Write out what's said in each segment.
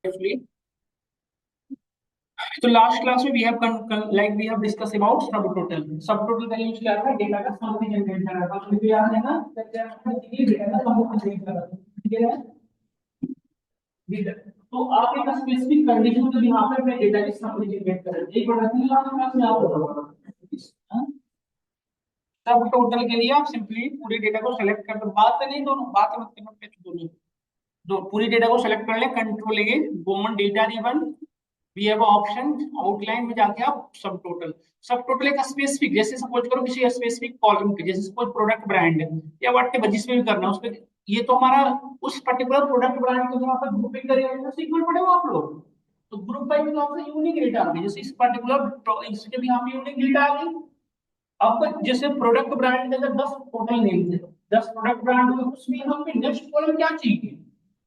Briefly. तो last class में we have discuss about सब टोटल। सब टोटल का यूज क्या था? डेटा का समरी जनरेट करना था। तो याद है ना, डेटा का समरी जनरेट करना था, ठीक है। तो आप एक स्पेसिफिक कंडीशन के यहाँ पे अपने डेटा की समरी जनरेट कर रहे हैं। एक प्रोडक्ट लास्ट क्लास में आप बताओ। सब टोटल के लिए आप सिंपली पूरे डेटा को सेलेक्ट कर दो। बात तो नहीं, दोनों बात मत करना, दोनों दो पूरी डेटा को सेलेक्ट कर ले, control A, go on data ribbon, we have option, outline में जाके आप सब टोटल एक स्पेसिफिक, जैसे सपोज करो किसी स्पेसिफिक कॉलम के, जैसे सपोज प्रोडक्ट ब्रांड या व्हाटएवर जिसमें भी करना है उसपे, ये तो हमारा उस पर्टिकुलर प्रोडक्ट ब्रांड को जहाँ पर ग्रुपिंग करेगा तो इक्वल पड़ेगा आप लोग। तो ग्रुप बाय में आपसे यूनिक डेटा आ गई, जैसे इस पर्टिकुलर इसके भी यहाँ पे यूनिक डेटा आ गई। आपको जैसे प्रोडक्ट ब्रांड के अगर 10 टोटल नेम थे, 10 प्रोडक्ट ब्रांड में उसमें हमें नेक्स्ट कॉलम क्या चाहिए?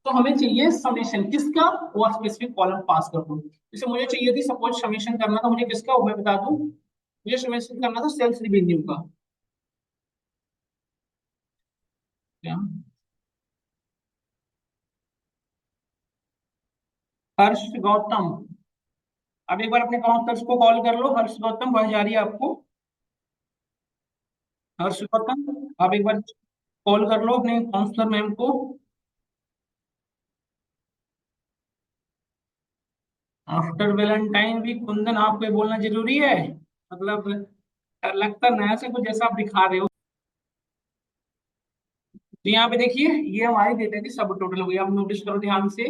तो हमें चाहिए समेशन किसका, वो स्पेसिफिक कॉलम पास कर दो। जैसे मुझे चाहिए थी, सपोज समेशन करना था मुझे किसका, वो मैं बता दूं, मुझे समेशन करना था सेल्स रिवेन्यू का। क्या? हर्ष गौतम। अब एक बार अपने काउंसलर्स को कॉल कर लो। हर्ष गौतम वह जा रही है आपको। हर्ष गौतम, आप एक बार कॉल कर लो अपने काउंसलर मैम को। आफ्टर वैलेंटाइन वीक कुंदन आपको ये बोलना जरूरी है? मतलब लगता नया से कुछ जैसा आप दिखा रहे हो। तो यहाँ पे देखिए, ये हमारी डेटा की सब टोटल हो गई, आप नोटिस करो ध्यान से।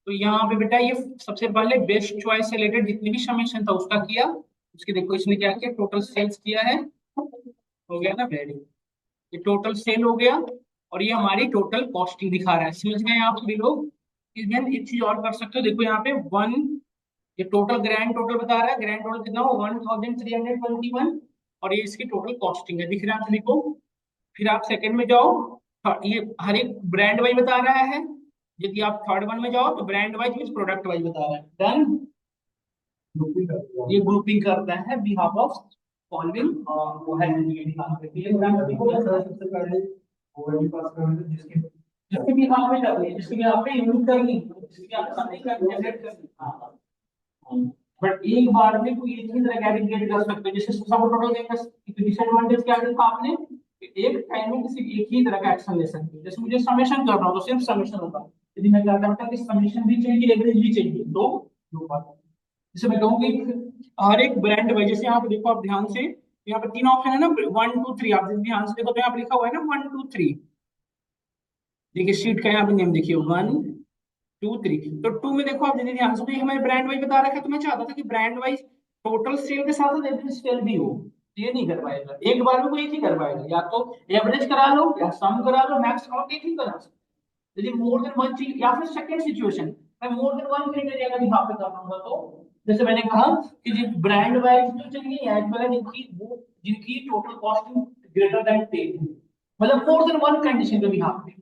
तो यहाँ पे बेटा ये सबसे पहले बेस्ट चॉइस से रिलेटेड जितनी भी समेशन था उसका किया। उसके देखो इसने क्या किया, टोटल सेल्स किया है, हो गया ना, वेरी। ये टोटल सेल हो गया, और ये हमारी टोटल कॉस्टिंग दिखा रहा है। समझ गए आप सभी लोग? इवन एक चीज और कर सकते हो, देखो यहाँ पे वन, ये टोटल ग्रैंड टोटल बता रहा है, ग्रैंड टोटल कितना हो 1321, और ये इसकी टोटल कॉस्टिंग है, दिख रहा है आप सभी को? फिर आप सेकंड में जाओ, ये हर एक ब्रांड वाइज बता रहा है। यदि आप थर्ड वन में जाओ तो brand wise mean product wise बता रहा है। डन, ये ग्रुपिंग करता है बिहाफ ऑफ फॉलोइंग, वो है ये दिखा सकते हैं प्रोग्राम को सबसे पहले ओवरव्यू पास करना, जिसके भी यहाँ पे करनी है, जिसके भी यहाँ पे यूज करनी है, जिसके भी यहाँ पे सबमिट करनी है, जनरेट करनी है। हाँ। बट एक बार में कोई एक ही तरह कैलकुलेट कर सकते हैं, जैसे सब टोटल का डिसएडवांटेज क्या देखा आपने, एक टाइम में किसी एक ही तरह का एक्शन ले सकते हैं। जैसे मुझे समेशन कर रहा हूँ तो सिर्फ समेशन होगा, यदि मैं क्या करता हूँ कि समेशन भी चाहिए एवरेज भी चाहिए, दो बात। जैसे मैं कहूँ कि हर एक ब्रांड वाइज, जैसे यहाँ पे देखो आप ध्यान से, यहाँ पे तीन ऑप्शन है ना, 1 2 3, आप ध्यान से देखो तो यहाँ पे लिखा हुआ है ना 1 2 3। देखिए शीट का यहाँ पे नेम देखिए 1 2 3। तो टू में देखो आप ध्यान से, तो ये हमें ब्रांड वाइज बता रखा है, तो मैं चाहता था कि ब्रांड वाइज टोटल सेल के साथ साथ एवरेज सेल भी हो। ये नहीं कर पाएगा, एक बार में कोई एक ही कर पाएगा, या तो एवरेज करा लो या सम करा लो, मैक्स काउंट एक ही करा सकते। यदि मोर देन वन चीज, या फिर सेकंड सिचुएशन, मैं मोर देन वन क्राइटेरिया का भी यहाँ पे कर रहा तो जैसे मैंने कहा कि जी ब्रांड वाइज जो चाहिए एज वेल एज जिनकी टोटल कॉस्टिंग ग्रेटर देन 10, मतलब मोर देन वन कंडीशन के भी यहाँ पे,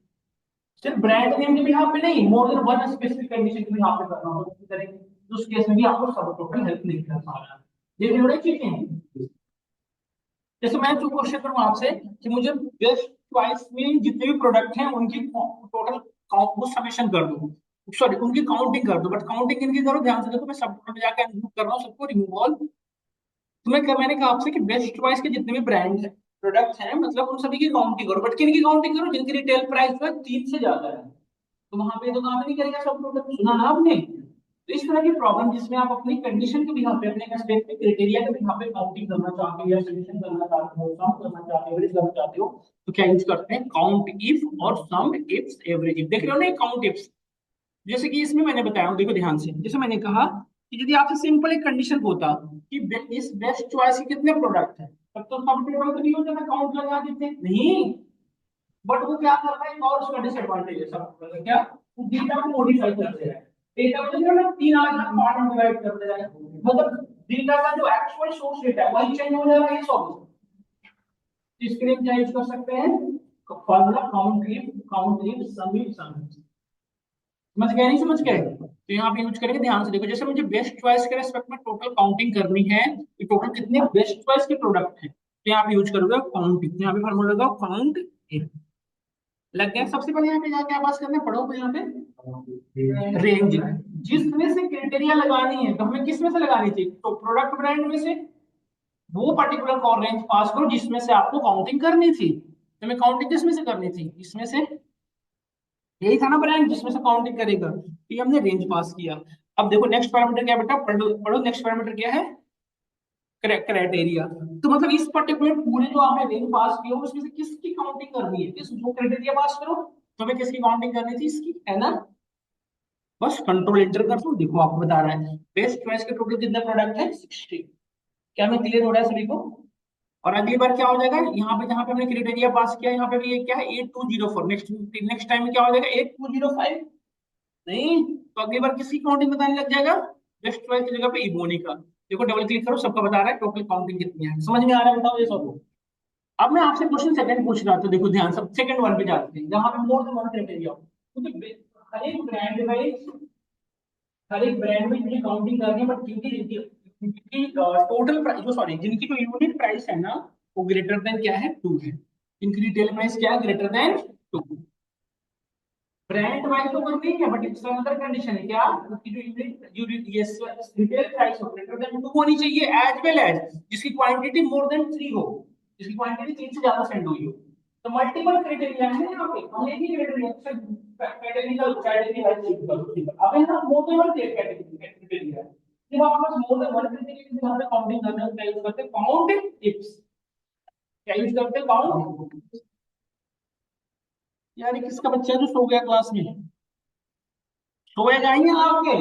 सिर्फ ब्रांड नेम के भी यहाँ पे नहीं, more than one specific condition के भी यहाँ पे करना होगा तो करेंगे, तो उस केस में भी आपको सब टोटल हेल्प नहीं कर पा रहा। ये भी बड़ी चीजें हैं। जैसे मैं जो क्वेश्चन करूँ आपसे कि मुझे बेस्ट चॉइस में जितने भी प्रोडक्ट हैं उनकी टोटल वो समेशन कर दो, सॉरी उनकी काउंटिंग कर दो, बट काउंटिंग इनकी करो ध्यान से, देखो मैं सब टोटल जाकर इंक्लूड कर रहा हूँ सबको, रिमूव ऑल। तो मैंने कहा आपसे कि बेस्ट चॉइस के जितने भी ब्रांड है प्रोडक्ट्स हैं, मतलब उन सभी की काउंटिंग करो, बट किन की काउंटिंग करो, जिनकी रिटेल प्राइस जो है 3 से ज्यादा है। तो वहां पे तो काम ही नहीं करेगा सब टोटल, सुना ना आपने? तो इस तरह की प्रॉब्लम जिसमें आप अपनी कंडीशन के भी यहाँ पे, अपने स्पेसिफिक क्राइटेरिया के भी यहाँ पे काउंटिंग करना चाहते हो या सॉल्यूशन करना चाहते हो, सम करना चाहते हो, एवरेज करना चाहते हो, तो क्या यूज करते हैं, काउंट इफ और सम इफ्स एवरेज इफ। देख रहे हो ना, काउंट इफ्स, जैसे कि इसमें मैंने बताया हूँ, देखो ध्यान से, जैसे मैंने कहा कि यदि आपसे सिंपल एक कंडीशन होता कि इस बेस्ट चॉइस के कितने प्रोडक्ट हैं, तब तो सब टेबल तो नहीं होता, मैं काउंट लगा देते नहीं। बट वो क्या कर रहा है, और उसका डिसएडवांटेज है सब मतलब क्या, डेटा को मॉडिफाई कर दे रहा है। डेटा को ना तीन अलग अलग पार्ट में डिवाइड कर दे रहा है, मतलब डेटा का जो एक्चुअल सोर्स डेटा है वही चेंज हो जाएगा, ये सॉल्व। इसके लिए क्या यूज कर सकते हैं, formula count if sum if sum. समझ गए नहीं समझ गए? तो यहाँ पे यूज करेंगे, ध्यान से देखो, जैसे मुझे बेस्ट चॉइस के रेस्पेक्ट में टोटल काउंटिंग करनी है कि टोटल कितने बेस्ट चॉइस के प्रोडक्ट हैं, तो यहाँ पे यूज करोगे काउंट, यहाँ पे फॉर्मूला लगाओ काउंट। लग गया? सबसे पहले यहाँ पे जाके पास करना पड़ोगे, यहाँ पे रेंज, जिसमें से क्राइटेरिया लगानी है तो हमें किस में से लगानी चाहिए, तो प्रोडक्ट ब्रांड में से वो पर्टिकुलर कॉल रेंज पास करो जिसमें से आपको काउंटिंग करनी थी। तो हमें काउंटिंग किसमें से करनी थी, इसमें से, यही था ना ब्रांड जिसमें से काउंटिंग करेगा, तो ये हमने रेंज पास किया। अब देखो नेक्स्ट पैरामीटर क्या है बेटा, पढ़ो पढ़ो, नेक्स्ट पैरामीटर क्या है, क्राइटेरिया। तो मतलब इस पर्टिकुलर पूरे जो आपने रेंज पास किया उसमें से किसकी काउंटिंग करनी है, किस जो क्राइटेरिया पास करो तो हमें किसकी काउंटिंग करनी थी, इसकी, है ना। बस कंट्रोल एंटर कर दो, देखो आपको बता रहा है बेस्ट चॉइस के टोटल कितने प्रोडक्ट है, 60। क्या मैं क्लियर हो रहा है सभी को। और अगली बार क्या हो जाएगा, यहाँ पे जहां पे हमने क्राइटेरिया पास किया यहाँ पे भी ये क्या है 8204, नेक्स्ट नेक्स्ट टाइम में क्या हो जाएगा 8205, नहीं तो अगली बार किसकी काउंटिंग बताने लग जाएगा, बेस्ट चॉइस की जगह पे इबोनी का। देखो डबल क्लिक करो, सबका बता रहा है टोटल काउंटिंग कितनी है, समझ में आ रहा है, बताओ ये सब। अब मैं आपसे क्वेश्चन सेकंड पूछ रहा था, देखो ध्यान सब सेकंड वन पे जाते हैं जहां पे मोर देन वन क्राइटेरिया हो, क्योंकि हर एक ब्रांड में, हर एक ब्रांड में इतनी काउंटिंग करनी है, बट जिनकी जिनकी टोटल प्राइस जो सॉरी जिनकी जो यूनिट प्राइस है ना वो ग्रेटर देन क्या है 2 है, इनकी रिटेल प्राइस क्या है ग्रेटर देन 2। ब्रांड वाइज तो करनी है बट इसका अंदर कंडीशन है क्या, उसकी जो यूनिट ये रिटेल प्राइस हो ग्रेटर देन 2 होनी चाहिए, एज वेल एज जिसकी क्वांटिटी मोर देन 3 हो, जिसकी क्वांटिटी 3 से ज्यादा सेंड हुई हो। तो मल्टीपल क्राइटेरिया है यहाँ पे, हम एक ही क्राइटेरिया कैटेगरी का कैटेगरी वाइज चूज करो। अब यहाँ मोर देन वन क्राइटेरिया है, जब आपके पास मोर देन वन क्राइटेरिया जहाँ पे काउंटिंग करना है क्या यूज करते हैं, काउंट इट्स, क्या यूज करते हैं, काउंट। यार ये किसका बच्चा है जो सो गया क्लास में, सोए जाएंगे आपके,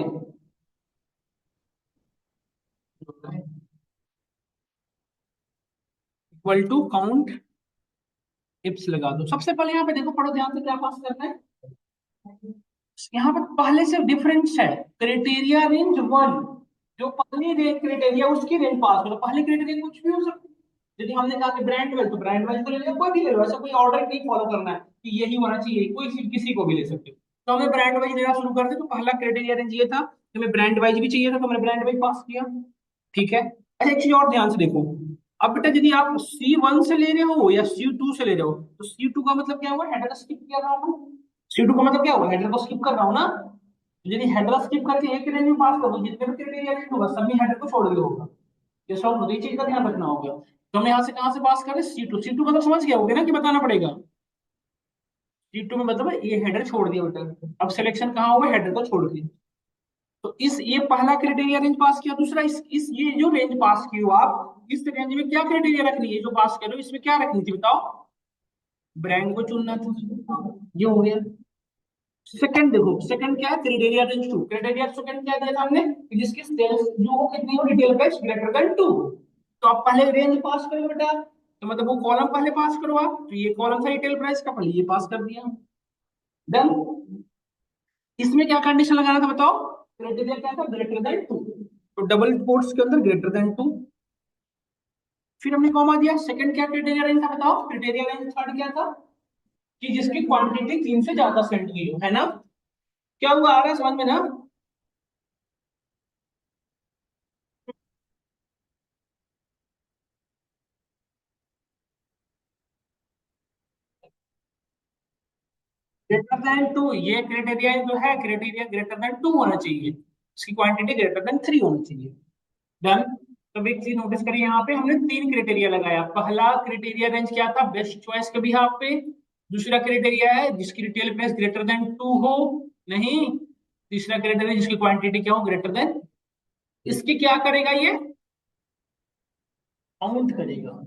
इक्वल टू काउंट इप्स लगा दो। सबसे पहले यहाँ पे देखो पढ़ो ध्यान से क्या पास करना है, यहाँ पे पहले से डिफरेंस है, क्राइटेरिया रेंज वन, जो पहली रेंज क्राइटेरिया उसकी रेंज पास करो, पहले क्राइटेरिया कुछ भी हो सकता है। यदि हमने कहा कि ब्रांड वेल तो ब्रांड वाइज को ले लिया, कोई भी ले लो, ऐसा कोई ऑर्डर नहीं फॉलो करना है कि यही होना चाहिए, कोई किसी को भी ले सकते हो। तो हमें ब्रांड वाइज लेना शुरू करते, तो पहला क्राइटेरिया रेंज ये था, हमें ब्रांड वाइज भी चाहिए था तो हमने ब्रांड वाइज पास किया, ठीक है। अच्छा एक चीज और ध्यान से देखो, अब बेटा यदि आप C1 से ले रहे हो या C2 से ले रहे हो, तो C2 का मतलब क्या हुआ, हेडर स्किप किया रहा हूँ, C2 का मतलब क्या हुआ, हेडर को स्किप कर रहा हूँ ना। तो यदि हेडर स्किप करके एक रेंज में पास कर दो, जितने भी क्राइटेरिया रेंज होगा सब में हेडर को छोड़ दिया होगा, ये सब होती चीज का ध्यान रखना होगा। तो हम यहाँ से कहाँ से पास करें, C2 मतलब समझ गया होगा ना कि बताना पड़ेगा, C2 में मतलब ये हेडर छोड़ दिया बेटा, अब सिलेक्शन कहाँ होगा, हेडर को छोड़ दिया। तो इस ये पहला क्राइटेरिया रेंज पास किया, दूसरा इस ये जो रेंज पास की हो आप, इस रेंज में क्या क्राइटेरिया रखनी है जो पास करो, इसमें क्या रखनी थी बताओ, ब्रांड को चुनना था, ये हो गया। सेकंड देखो, सेकंड क्या है, criteria range two, criteria second क्या दिया था हमने कि जिसकी सेल्स जो हो कितनी हो, रिटेल प्राइस ग्रेटर देन 2। तो आप पहले रेंज पास करो बेटा, तो मतलब वो कॉलम पहले पास करो आप, तो ये कॉलम था रिटेल प्राइस का, पहले ये पास कर दिया, डन। इसमें क्या कंडीशन लगाना था बताओ, क्राइटेरिया क्या था, ग्रेटर देन 2, तो डबल कोट्स के अंदर ग्रेटर देन 2, फिर हमने कॉमा दिया। सेकंड क्या क्राइटेरिया रेंज था बताओ, क्राइटेरिया रेंज थर्ड क्या था कि जिसकी क्वांटिटी 3 से ज्यादा सेंड हुई हो, है ना। क्या हुआ, आ रहा है समझ में ना। ग्रेटर देन 2, ये क्राइटेरिया जो है क्राइटेरिया ग्रेटर देन 2 होना चाहिए, इसकी क्वांटिटी ग्रेटर देन 3 होनी चाहिए, डन। तो एक चीज नोटिस करिए, यहाँ पे हमने 3 क्राइटेरिया लगाया, पहला क्राइटेरिया रेंज क्या था, बेस्ट चॉइस के बिहाफ पे, दूसरा क्राइटेरिया है जिसकी रिटेल प्राइस ग्रेटर देन 2 हो, नहीं, तीसरा क्राइटेरिया जिसकी क्वांटिटी क्या हो ग्रेटर देन, इसकी क्या करेगा ये, काउंट करेगा,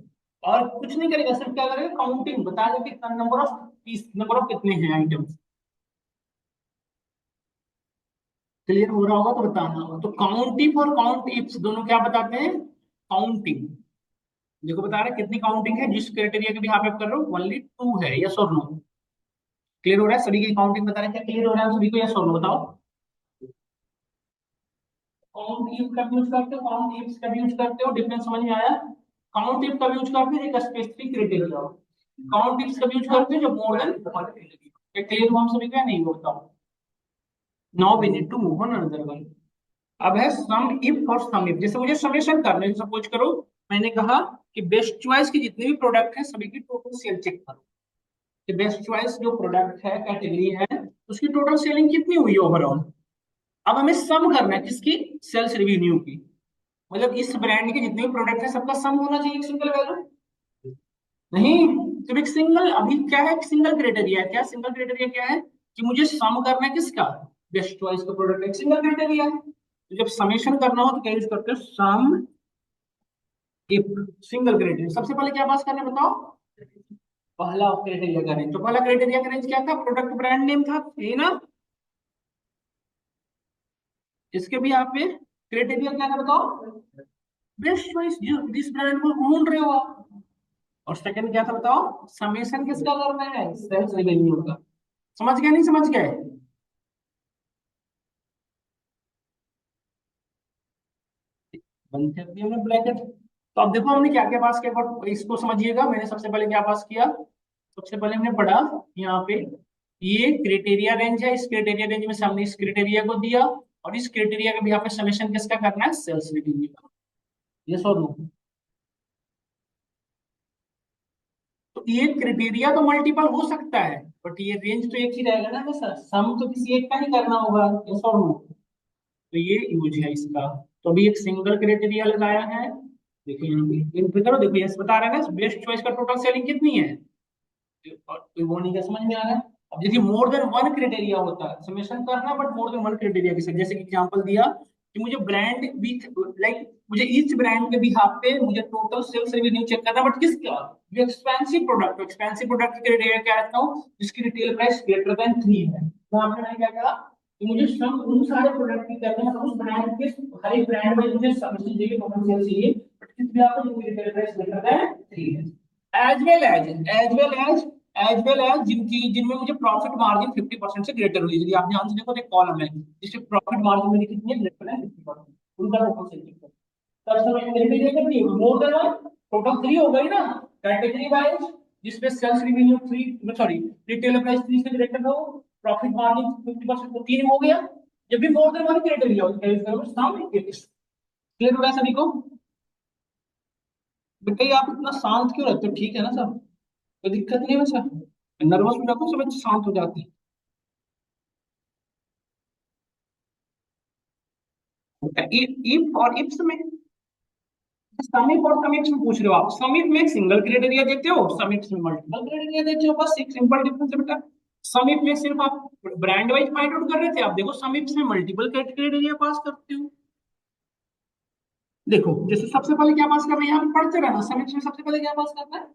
और कुछ नहीं करेगा, सिर्फ क्या करेगा, काउंटिंग बता देगा कि number of peace, number of कितने हैं आइटम्स। क्लियर हो रहा होगा तो बताना, तो काउंट इफ और काउंट इफ्स दोनों क्या बताते हैं, काउंटिंग। देखो बता रहे कितनी काउंटिंग है, जिस क्राइटेरिया के भी यहाँ पे कर रहे हो ओनली 2 है, यस और नो। क्लियर हो रहा है सभी की काउंटिंग बता रहे हैं, क्या क्लियर हो रहा है सभी को, यस और नो बताओ। काउंट इफ कब यूज करते हो, काउंट इफ्स कब यूज करते हो, डिफरेंस समझ में आया। काउंट इफ कब यूज करते हैं, एक स्पेसिफिक क्राइटेरिया, काउंट इफ्स कब यूज करते हैं जब मोर देन, क्या क्लियर हुआ हम सभी का, नहीं हुआ बताओ। Now we need to move on another one. अब है सम इफ और सम इफ, जैसे मुझे समेशन करना है, सपोज करो मैंने कहा कि बेस्ट चॉइस के जितने भी प्रोडक्ट हैं सभी की टोटल सेल चेक करो, कि बेस्ट चॉइस जो प्रोडक्ट है कैटेगरी है उसकी टोटल सेलिंग कितनी हुई है ओवरऑल। अब हमें सम करना है किसकी, सेल्स रेवेन्यू की। मतलब इस ब्रांड के जितने भी प्रोडक्ट है सबका सम होना चाहिए, एक सिंगल वैल्यू नहीं। तो एक सिंगल, अभी क्या है, सिंगल क्राइटेरिया है, क्या सिंगल क्राइटेरिया क्या है कि मुझे सम करना है किसका, बेस्ट चॉइस का प्रोडक्ट, एक सिंगल क्राइटेरिया है। तो जब समेशन करना हो तो क्या यूज करते हैं, सम इफ सिंगल क्राइटेरिया। सबसे पहले क्या पास करना है बताओ, पहला क्राइटेरिया का रेंज। तो पहला क्राइटेरिया का रेंज क्या था, प्रोडक्ट ब्रांड नेम था, यही ना। इसके भी यहाँ पे क्राइटेरिया क्या था बताओ, बेस्ट चॉइस, जो जिस ब्रांड को ढूंढ रहे हो आप। और सेकंड क्या था बताओ, समेशन किसका करना है, सेल्स रेवेन्यू का। समझ गए नहीं समझ गए, बंद कर दिया हमने ब्रैकेट। तो अब देखो हमने क्या क्या पास किया, but इसको समझिएगा। मैंने सबसे पहले क्या पास किया, सबसे पहले हमने पढ़ा यहाँ पे, ये क्राइटेरिया रेंज है, इस क्राइटेरिया रेंज में से हमने इस क्राइटेरिया को दिया, और इस क्राइटेरिया का भी यहाँ पे समेशन किसका करना है, सेल्स रेवेन्यू का। ये सो लो। तो ये क्राइटेरिया तो मल्टीपल हो सकता है, बट ये रेंज तो एक ही रहेगा ना सर, सम तो किसी एक का ही करना होगा, ये सो लो। तो ये यूज है इसका। तो अभी एक सिंगल क्राइटेरिया लगाया है। देखिए यहाँ पे इन करो, देखो ये बता रहा है ना, बेस्ट चॉइस का टोटल सेलिंग कितनी है, और कोई वो नहीं, क्या समझ में आ रहा है। अब देखिए मोर देन वन क्राइटेरिया होता है, समेशन करना, but more than one criteria के साथ। जैसे कि एग्जांपल दिया कि मुझे ब्रांड विथ, लाइक मुझे ईच ब्रांड के बिहाफ पे मुझे टोटल सेल्स रेवेन्यू चेक करना, बट किसका, जो एक्सपेंसिव प्रोडक्ट, एक्सपेंसिव प्रोडक्ट की क्राइटेरिया क्या रखता हूँ, जिसकी रिटेल प्राइस ग्रेटर देन 3 है। तो आपने मैंने क्या कहा कि मुझे सम उन सारे प्रोडक्ट की करना है, उस ब्रांड के हर एक ब्रांड में मुझे समेशन चाहिए, टोटल सेल्स चाहिए, बट किस बिहाफ पे, जिनकी रिटेल प्राइस ग्रेटर देन 3 है। एज वेल एज जिनकी जिनमें मुझे प्रॉफिट मार्जिन 50% से ग्रेटर हुई, यदि आप ध्यान से देखो तो एक कॉलम है जिसके प्रॉफिट मार्जिन मेरी कितनी है, ग्रेटर है 50%, उनका टोटल सेल चेक करो। तब समय मेरी भी कितनी होगी, मोर देन वन, टोटल 3 हो गई ना, कैटेगरी वाइज, जिसपे sales revenue 3, sorry retail price 3 से ग्रेटर हो, प्रॉफिट मार्जिन 50% तो 3 हो गया। जब भी मोर देन वन क्राइटेरिया हो तो सम इफ, क्लियर हो रहा है सभी को। बेटा ये आप इतना शांत क्यों रहते हो, ठीक है ना सब, कोई दिक्कत नहीं है वैसा, नर्वस हो जाता हूँ सब शांत हो जाते हैं। इफ और इफ्स में, समीप और समीप में पूछ रहे हो आप, समीप में एक सिंगल क्राइटेरिया देते हो, समीप में मल्टीपल क्राइटेरिया देते हो, बस एक सिंपल डिफरेंस है बेटा। समीप में सिर्फ आप ब्रांड वाइज फाइंड आउट कर रहे थे, आप देखो समीप में मल्टीपल क्राइटेरिया पास करते हो। देखो जैसे सबसे पहले क्या पास करना है, यहाँ पे पढ़ते रहना, समीप में सबसे पहले क्या पास करना है,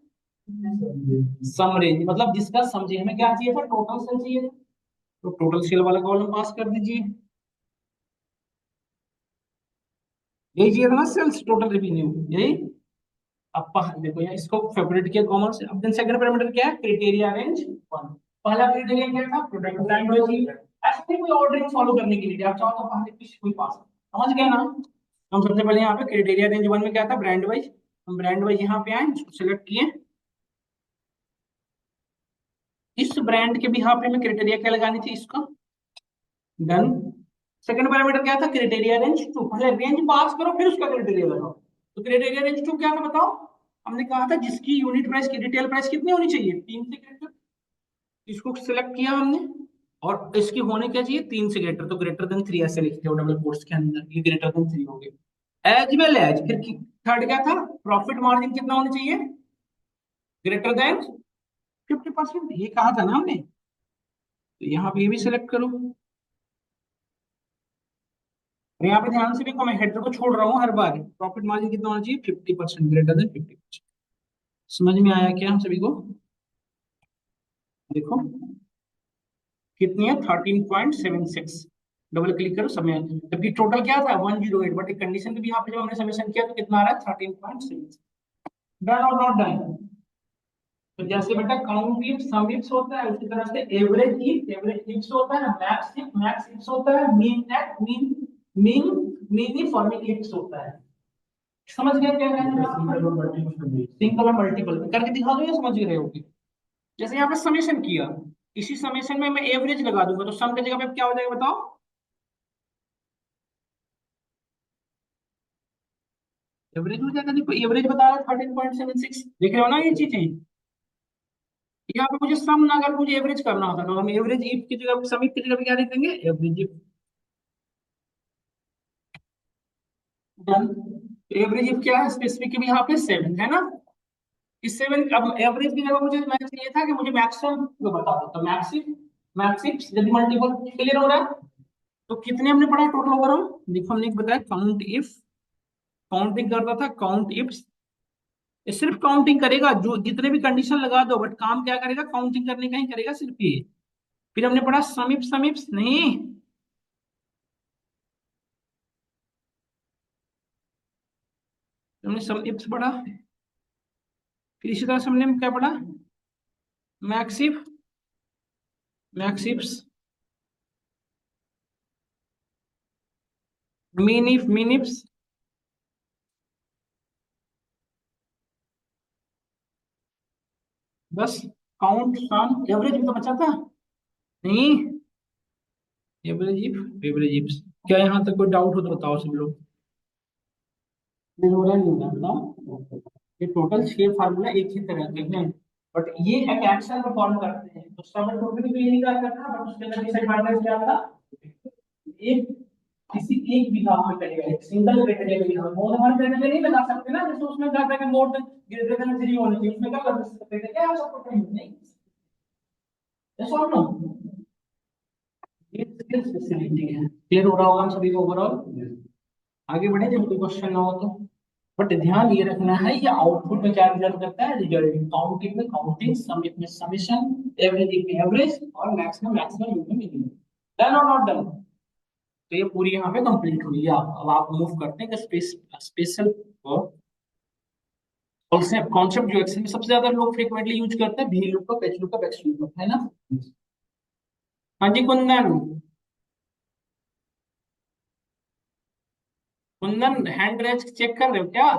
सम रेंज, मतलब जिसका सम चाहिए, हमें क्या चाहिए था, टोटल सेल चाहिए था। तो टोटल सेल वाला कॉलम पास कर दीजिए, यही चाहिए था ना, सेल्स टोटल रेवेन्यू यही। अब देखो यहाँ इसको फेवरेट किया कॉमन से। अब देन सेकंड पैरामीटर क्या है, क्राइटेरिया रेंज वन। पहला क्राइटेरिया क्या था, प्रोडक्ट ब्रांड वाइज। ऐसे नहीं कोई ऑर्डरिंग फॉलो करने के लिए, आप चाहो तो पहले किसी कोई पास, समझ गए ना। हम सबसे पहले यहाँ पे क्राइटेरिया रेंज वन में क्या था, ब्रांड वाइज। हम ब्रांड वाइज यहाँ पे आए, इसको सिलेक्ट किए, इस ब्रांड के भी यहाँ पे हमें क्राइटेरिया क्या लगानी थी, इसका डन। सेकंड पैरामीटर क्या था, क्राइटेरिया रेंज टू, पहले रेंज पास करो फिर उसका क्राइटेरिया लगाओ। तो क्राइटेरिया रेंज टू क्या था बताओ, हमने कहा था जिसकी यूनिट प्राइस की रिटेल प्राइस कितनी होनी चाहिए, 3 से ग्रेटर। इसको सिलेक्ट किया हमने, और इसकी होने क्या चाहिए, 3 से ग्रेटर, तो ग्रेटर देन 3 ऐसे लिखते हो डबल कोट्स के अंदर, ये ग्रेटर देन 3 हो गया। एज वेल एज, फिर थर्ड क्या था, प्रॉफिट मार्जिन कितना होना चाहिए, ग्रेटर देन 50%, ये कहा था ना हमने। तो यहाँ पे ये भी सिलेक्ट करो, और यहाँ पे ध्यान से देखो, मैं हेडर को छोड़ रहा हूँ हर बार, प्रॉफिट मार्जिन कितना होना चाहिए, 50%, ग्रेटर देन 50%। समझ में आया क्या हम सभी को, देखो कितनी है, 13.76, डबल क्लिक करो समय, जबकि टोटल क्या था 108, बट एक कंडीशन के भी यहाँ पे जब हमने समेशन किया तो कितना आ रहा है, 13.76। डन और नॉट डन। तो जैसे बेटा काउंट इफ सम इफ्स होता है, उसी तरह से एवरेज इफ्स होता है, मैक्स इफ्स होता है, mean net mean, mean mean if और मीन इफ्स होता है। समझ गए क्या कहना है, सिंगल और मल्टीपल करके दिखा दो, ये समझ रहे होगे। जैसे यहाँ पे समेशन किया, इसी समेशन में मैं एवरेज लगा दूंगा, तो सम की जगह पे क्या हो जाएगा बताओ, एवरेज हो जाएगा। देखो एवरेज बता रहा है 13.76, देख रहे हो ना ये चीजें। यहाँ पे मुझे सम ना, अगर मुझे एवरेज करना होता तो हम एवरेज इफ की जगह, सम इफ की जगह पे क्या लिख देंगे, average if. Done. Average if क्या है, स्पेसिफिक भी यहाँ पे 7 है ना। इस 7, अब एवरेज की जगह मुझे मैं चाहिए था कि मुझे मैक्सिमम को बता दो, तो मैक्सिम मैक्सिम यदि मल्टीपल क्लियर हो रहा है। तो कितने हमने पढ़ा टोटल ओवरऑल, देखो हमने एक बताया काउंट इफ, काउंटिंग करता था काउंट इफ। ये सिर्फ काउंटिंग करेगा, जो जितने भी कंडीशन लगा दो, बट काम क्या करेगा, काउंटिंग करने का ही करेगा सिर्फ ये। फिर हमने पढ़ा सम इफ, सम इफ नहीं, हमने सम इफ पढ़ा। फिर इसी तरह से हमने क्या पढ़ा, max if, max if, mean if, mean if. बस काउंट सम एवरेज भी तो बचा था नहीं। Average if, average if. क्या यहाँ तक कोई डाउट हो तो बताओ सब लोग। हो रहा नहीं होगा बताओ। ये टोटल 6 फार्मूला एक ही तरह के हैं, बट ये एक एक्शन परफॉर्म करते हैं, तो सब टोटल भी यही करता था, बट उसके अंदर डिसएडवांटेज क्या था, एक किसी एक विभाग में करेगा, एक सिंगल कैटेगरी में, मोर देन कैटेगरी नहीं लगा सकते ना, जैसे उसमें क्या था कि मोर देन ग्रेटर देन 3 होनी चाहिए, उसमें क्या कर सकते थे, क्या सबको नहीं। ऐसा हो ना, ये स्किल स्पेसिलिटी है। क्लियर हो रहा होगा हम सभी को ओवरऑल। आगे बढ़े जब कोई क्वेश्चन ना हो तो। बट ध्यान ये रखना है, ये आउटपुट में क्या रिजल्ट करता है, रिजल्ट काउंटिंग में काउंटिंग, समिट में समेशन, एवरेज में एवरेज, और मैक्सिमम मैक्सिमम, मिनिमम। डन और नॉट डन। तो ये पूरी यहाँ पे कंप्लीट हुई है। आप अब आप मूव करते हैं कि स्पेशल कॉन्सेप्ट जो एक्सेल में सबसे ज्यादा लोग फ्रीक्वेंटली यूज करते हैं, we look up, H look up, X look up, है ना। हाँ जी Kundan, Kundan hand raise check कर रहे हो क्या।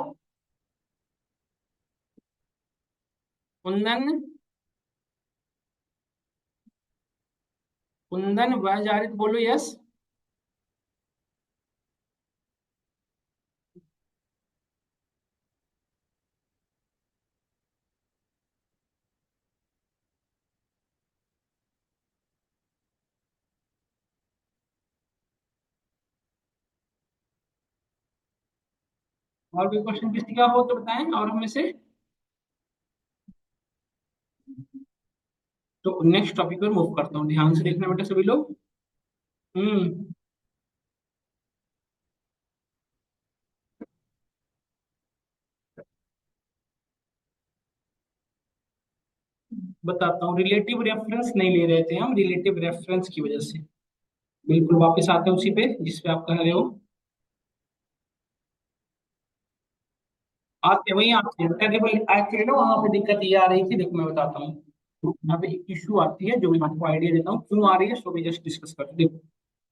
कुंदन, कुंदन वह जारिद बोलो यस। और भी क्वेश्चन किसी का हो तो बताएं और हमें से। तो नेक्स्ट टॉपिक पर मूव करता हूँ, ध्यान से देखना बेटा सभी लोग। हम्म। बताता हूँ, रिलेटिव रेफरेंस नहीं ले रहे थे हम, रिलेटिव रेफरेंस की वजह से। बिल्कुल वापस आते हैं उसी पे जिस पे आप कह रहे हो। आते वही आते हैं टेबल एक्चुअली ना, वहां पे दिक्कत ये आ रही थी, देखो मैं बताता हूँ। यहाँ पे एक इशू आती है जो मैं आपको आइडिया देता हूँ क्यों आ रही है, सो भी जस्ट डिस्कस करते हैं। देखो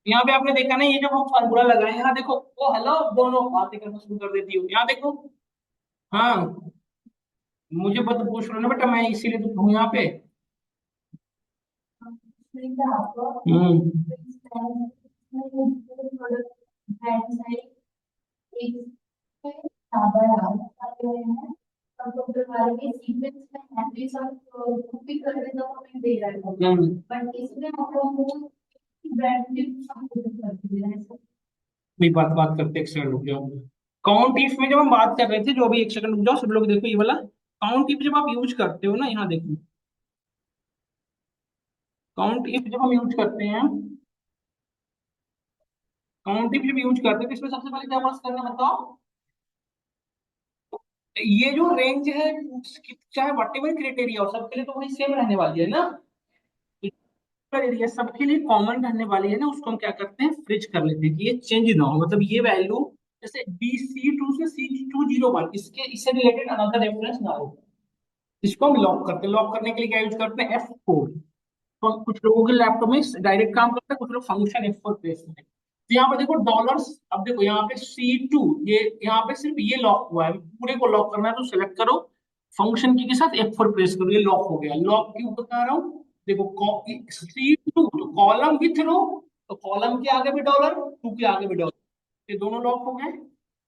यहाँ पे आपने देखा ना, ये जो हम फॉर्मूला लगाए हैं, यहाँ देखो वो हेलो दोनों बातें करना शुरू कर देती हो, यहाँ देखो। हाँ, मुझे बस पूछ रहे हो ना बेटा, मैं इसीलिए तो हूँ यहाँ पे। हम्म। भी बात बात करते, एक सेकंड रुक जाओ। काउंट इफ में जब हम बात कर रहे थे, जो अभी एक सेकंड रुक जाओ सब लोग, देखो ये वाला काउंट इफ जब आप यूज करते हो ना, यहाँ देखो काउंट इफ जब हम यूज करते हैं, काउंट इफ जब यूज करते हैं तो इसमें सबसे पहले क्या बात करना बताओ। ये जो रेंज है, चाहे वट एवर क्राइटेरिया हो, सबके लिए तो वही सेम रहने वाली है ना। एरिया सबके लिए कॉमन रहने वाली है ना, उसको हम क्या करते हैं, फ्रिज कर लेते हैं कि ये चेंज ना हो, मतलब ये वैल्यू जैसे BC2 से C201, इसके इससे रिलेटेड अनदर रेफरेंस ना हो। इसको हम लॉक करते हैं, लॉक करने के लिए क्या यूज करते हैं, F4। तो कुछ लोगों के लैपटॉप में डायरेक्ट काम करता है, कुछ लोग फंक्शन F4 प्रेस करते हैं। तो यहाँ पे देखो डॉलर्स, अब देखो यहाँ पे C2, ये यहाँ पे सिर्फ ये लॉक हुआ है, पूरे को लॉक करना है तो सिलेक्ट करो, फंक्शन की के साथ F4 प्रेस करो, ये लॉक हो गया। लॉक क्यों बता रहा हूँ, देखो C2 तो कॉलम विथ रो, तो कॉलम के आगे भी डॉलर, टू के आगे भी डॉलर, ये दोनों लॉक हो गए,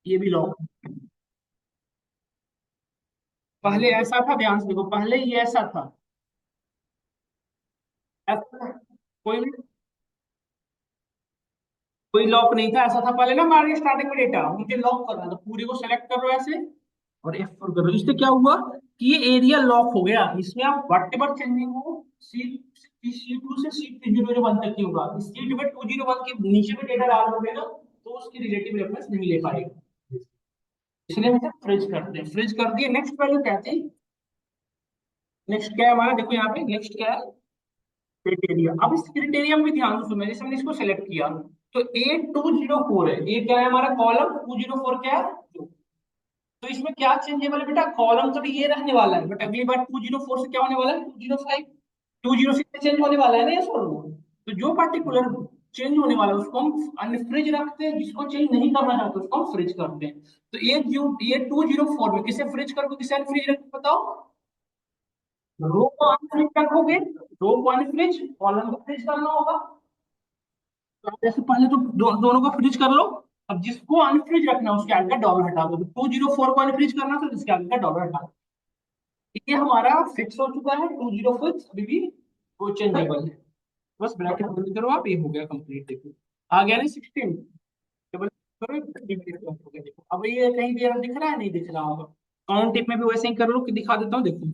ये भी लॉक। पहले ऐसा था, ध्यान से देखो, पहले ये ऐसा था, ऐसा था। कोई भी कोई लॉक नहीं था, ऐसा था पहले ना हमारे स्टार्टिंग में डेटा, मुझे लॉक करना था, पूरे को सेलेक्ट कर लो ऐसे और F4 कर लो। इससे क्या हुआ कि ये एरिया लॉक हो गया, इसमें आप वट एवर चेंजिंग हो C2 से C301 तक ही होगा। सीट में 201 के नीचे में डेटा डालोगे ना तो उसकी रिलेटिव रेफरेंस नहीं ले पाएगा, इसलिए हम फ्रिज करते हैं। फ्रिज कर दिए, नेक्स्ट वैल्यू कहते हैं। नेक्स्ट क्या है हमारा, देखो यहाँ पे नेक्स्ट क्या है, क्राइटेरिया। अब इस क्राइटेरिया में भी ध्यान से सुनना, जैसे मैंने इसको सेलेक्ट किया तो A204 है, ये क्या है हमारा कॉलम, 204 क्या है। तो इसमें क्या चेंजेबल है बेटा, कॉलम तो ये रहने वाला है, बट अगली बार 204 से क्या होने वाला है, 205, 206 चेंज होने वाला है ना ये सर। तो जो पर्टिकुलर चेंज होने वाला है उसको हम अनफ्रिज रखते हैं, जिसको चेंज नहीं करना चाहते उसको हम फ्रिज करते हैं। तो ये 204 में किसे फ्रिज करोगे, किसे अनफ्रिज रखोगे बताओ। रो को अनफ्रिज रखोगे, रो को अनफ्रिज, कॉलम को फ्रिज करना होगा। तो आप जैसे पहले तो दोनों को फ्रिज कर लो। अब जिसको अनफ्रिज रखना है उसके आगे का डॉलर हटा दो, तो 204 को अनफ्रिज करना तो जिसके आगे का डॉलर हटा दो। ये हमारा फिक्स हो चुका है 204, अभी भी वो चेंजेबल है। बस ब्रैकेट बंद करो आप, ये हो गया कंप्लीट। देखो आ गया ना 16, डबल करो, हो गया। देखो अब ये कहीं भी दिख रहा है, नहीं दिख रहा होगा। काउंट टिप में भी वैसे ही कर लो कि दिखा देता हूँ, देखो।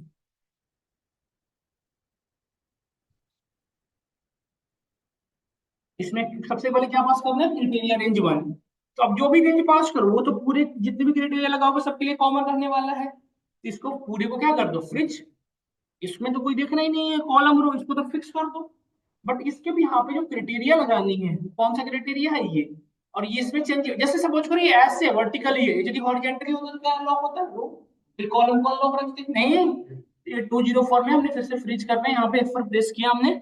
इसमें सबसे पहले क्या पास करना है, क्राइटेरिया रेंज 1। तो अब जो भी रेंज पास करो वो तो पूरे जितने भी क्राइटेरिया लगाओगे सबके लिए कॉमन रहने वाला है। तो इसको पूरे को क्या कर दो, फ्रिज। इसमें तो कोई देखना ही नहीं है कॉलम रो, इसको तो फिक्स कर दो। बट इसके भी यहाँ पे जो क्राइटेरिया लगानी है, कौन सा क्राइटेरिया है ये। और ये इसमें चेंज, जैसे सपोज करो ये ऐसे वर्टिकली है, यदि हॉरिजॉन्टली होगा तो क्या लॉक होता है रो, फिर कॉलम कौन लॉक रखते हैं? नहीं, ये 204 में हमने फिर से फ्रीज करना है, यहाँ पे F पर प्रेस किया हमने।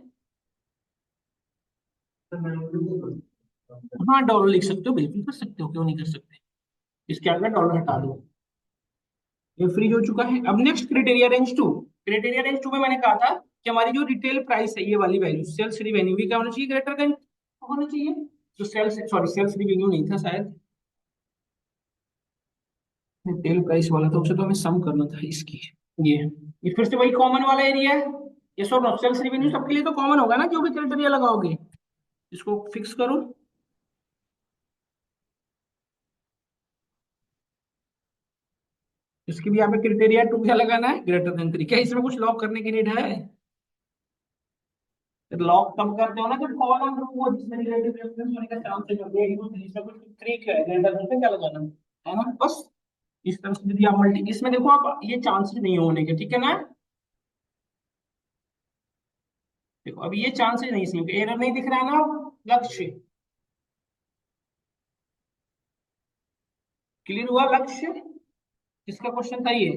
हाँ डॉलर लिख सकते हो, बिल्कुल कर सकते हो, क्यों नहीं कर सकते। इसके आगे डॉलर हटा दो, ये फ्रीज हो चुका है। अब next criteria range 2। Criteria range 2 में मैंने कहा था कि हमारी जो रिटेल प्राइस है, ये वाली वैल्यू सेल्स रिवेन्यू भी क्या होना चाहिए, ग्रेटर देन होना चाहिए। तो सेल्स, सॉरी सेल्स रिवेन्यू नहीं था शायद, रिटेल प्राइस वाला था, उसे तो हमें सम करना था इसकी। ये ये फिर से वही कॉमन वाला एरिया है। ये सो नो सेल्स रिवेन्यू सबके लिए तो कॉमन होगा ना, जो भी क्राइटेरिया लगाओगे। इसको फिक्स करो। इसकी भी यहाँ पे क्राइटेरिया 2 क्या लगाना है, ग्रेटर देन 3। क्या इसमें कुछ लॉक करने की नीड है? लॉक कब करते हो ना, जब कॉलम रो वो जिसमें रिलेटिव रेफरेंस होने का चांस है, जब ये यूज इसमें कुछ ट्रिक है, ग्रेटर देन पे क्या लगाना है ना, बस। इस तरह से यदि आप मल्टी, इसमें देखो आप ये चांसेस नहीं होने के, ठीक है ना। देखो अब ये चांसेस नहीं, इसमें एरर नहीं दिख रहा है ना, लक्ष्य क्लियर हुआ, लक्ष्य किसका क्वेश्चन था ये,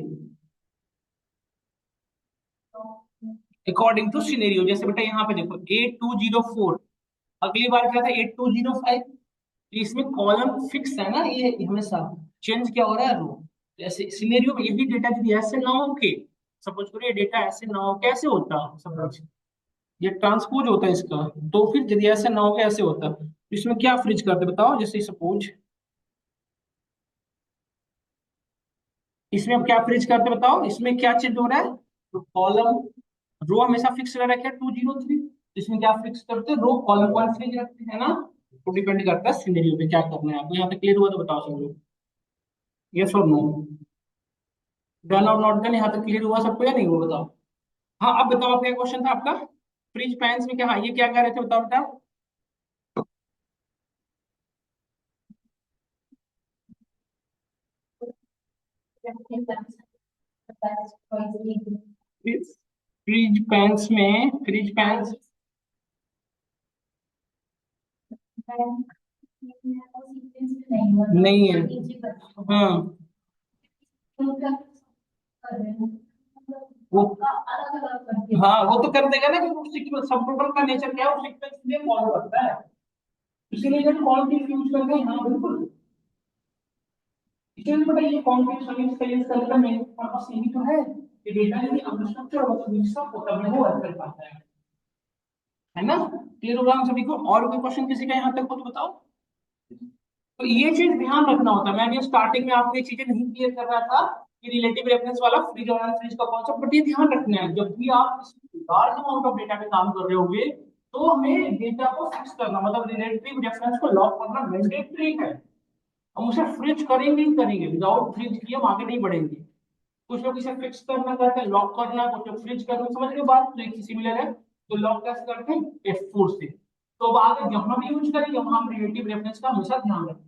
अकॉर्डिंग टू सिनेरियो। जैसे बेटा यहाँ पे देखो 8204, अगली बार क्या था 8205। इसमें कॉलम फिक्स है ना, ये हमेशा चेंज क्या हो रहा है रो। जैसे सिनेरियो में यदि डेटा यदि ऐसे ना हो के, सपोज करो ये डेटा ऐसे ना हो, कैसे होता सपोज ये ट्रांसपोज होता है इसका, तो फिर यदि ऐसे ना हो के ऐसे होता तो इसमें क्या फ्रिज करते बताओ। जैसे सपोज इसमें अब क्या फ्रिज करते बताओ, इसमें क्या चेंज हो रहा है, तो कॉलम रो हमेशा फिक्स रह रखा है 203। इसमें क्या फिक्स करते हैं, रो कॉलम वन फ्रिज रखते हैं ना। तो डिपेंड करता है सिनेरियो पे क्या करना है आपको। यहाँ तक क्लियर हुआ तो बताओ सब लोग, यस और नो। डन और नॉट डन, यहाँ तक क्लियर हुआ सबको या नहीं हुआ बताओ। हाँ अब बताओ, आपका क्वेश्चन था आपका फ्रिज पैंस में क्या, हाँ ये क्या कह रहे थे बताओ बताओ। फ्रिज पैंस में, फ्रिज पैंस नहीं है। हाँ वो, हाँ वो तो कर देगा ना, क्योंकि सब टोटल का नेचर क्या है, वो सीक्वेंस में फॉलो करता है। इसीलिए जब कॉल की यूज करते हैं, हाँ बिल्कुल। इसलिए बेटा ये कॉन्फ्लिक्ट सर्विस का यूज करने का मेन पर्पस यही तो है कि डेटा यदि अनस्ट्रक्चर्ड हो तो मिक्सअप होता है, वो असर पाता है ना। क्लियर होगा हम सभी को। और कोई क्वेश्चन किसी का यहाँ तक हो तो बताओ। तो ये चीज ध्यान रखना होता है, मैंने स्टार्टिंग में आपको ये चीजें नहीं क्लियर कर रहा था कि रिलेटिव रेफरेंस वाला फ्रीज और अनफ्रीज का कॉन्सेप्ट, बट ये ध्यान रखना है जब भी आप लार्ज अमाउंट ऑफ डेटा पे काम कर रहे होगे, तो हमें डेटा को फिक्स करना मतलब रिलेटिव रेफरेंस को लॉक करना मैंडेटरी है। हम उसे फ्रिज करेंगे ही करेंगे, विदाउट फ्रिज किए हम आगे नहीं बढ़ेंगे। कुछ लोग इसे फिक्स करना कहते हैं, लॉक करना, कुछ लोग फ्रिज करना, समझ के बाद तो एक सिमिलर है। तो लॉक कैसे करते हैं, F4 से। तो अब आगे जहां भी यूज करेंगे वहां हम रिलेटिव रेफरेंस का हमेशा ध्यान रखें,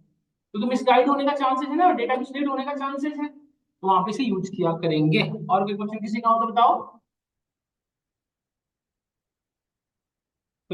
क्योंकि मिसगाइड होने का चांसेस है ना, डेटा मिसलीड होने का चांसेस है, तो वहां पे से यूज किया करेंगे। और कोई क्वेश्चन किसी का हो तो बताओ।